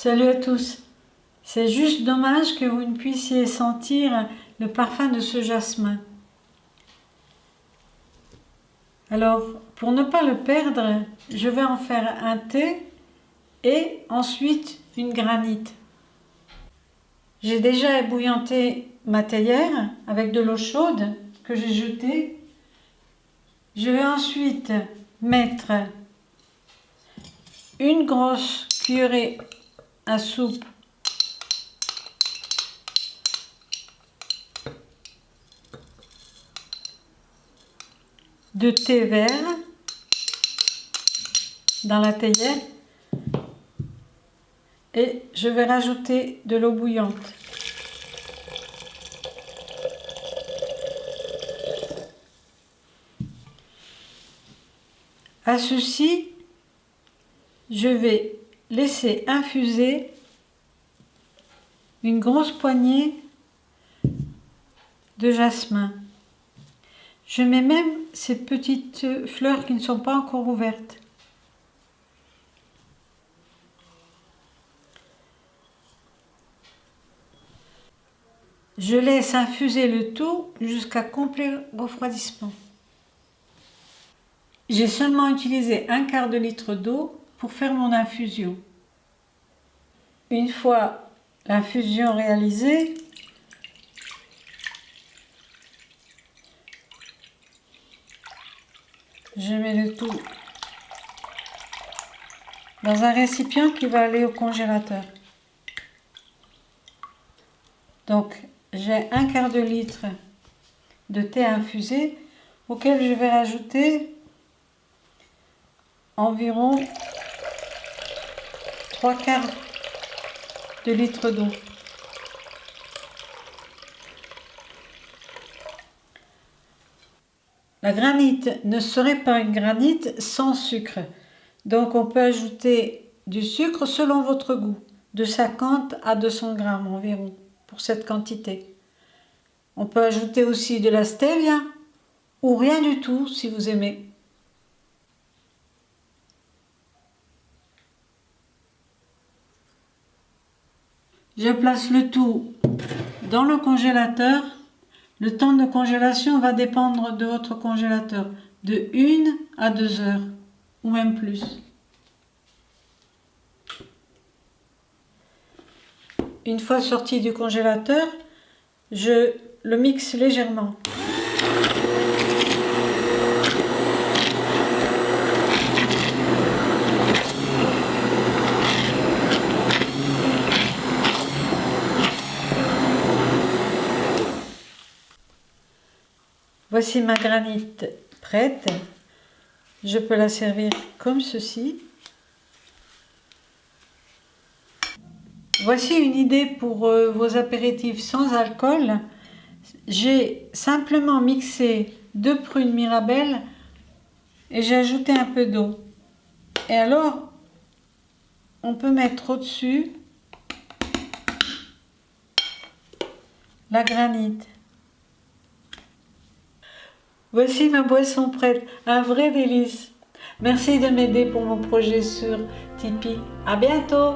Salut à tous. C'est juste dommage que vous ne puissiez sentir le parfum de ce jasmin. Alors, pour ne pas le perdre, je vais en faire un thé et ensuite une granite. J'ai déjà ébouillanté ma théière avec de l'eau chaude que j'ai jetée. Je vais ensuite mettre une grosse cuillerée à soupe de thé vert dans la théière et je vais rajouter de l'eau bouillante. À ceci, je vais laisser infuser une grosse poignée de jasmin. Je mets même ces petites fleurs qui ne sont pas encore ouvertes. Je laisse infuser le tout jusqu'à complet refroidissement. J'ai seulement utilisé un quart de litre d'eau pour faire mon infusion. Une fois l'infusion réalisée, je mets le tout dans un récipient qui va aller au congélateur. Donc, j'ai un quart de litre de thé infusé auquel je vais rajouter environ 3 quarts de litre d'eau. La granite ne serait pas une granite sans sucre. Donc on peut ajouter du sucre selon votre goût, de 50 à 200 grammes environ pour cette quantité. On peut ajouter aussi de la stevia ou rien du tout si vous aimez. Je place le tout dans le congélateur. Le temps de congélation va dépendre de votre congélateur, de 1 à 2 heures ou même plus. Une fois sorti du congélateur, je le mixe légèrement. Voici ma granite prête. Je peux la servir comme ceci. Voici une idée pour vos apéritifs sans alcool. J'ai simplement mixé 2 prunes Mirabelle et j'ai ajouté un peu d'eau. Et alors, on peut mettre au-dessus la granite. Voici ma boisson prête, un vrai délice. Merci de m'aider pour mon projet sur Tipeee. À bientôt!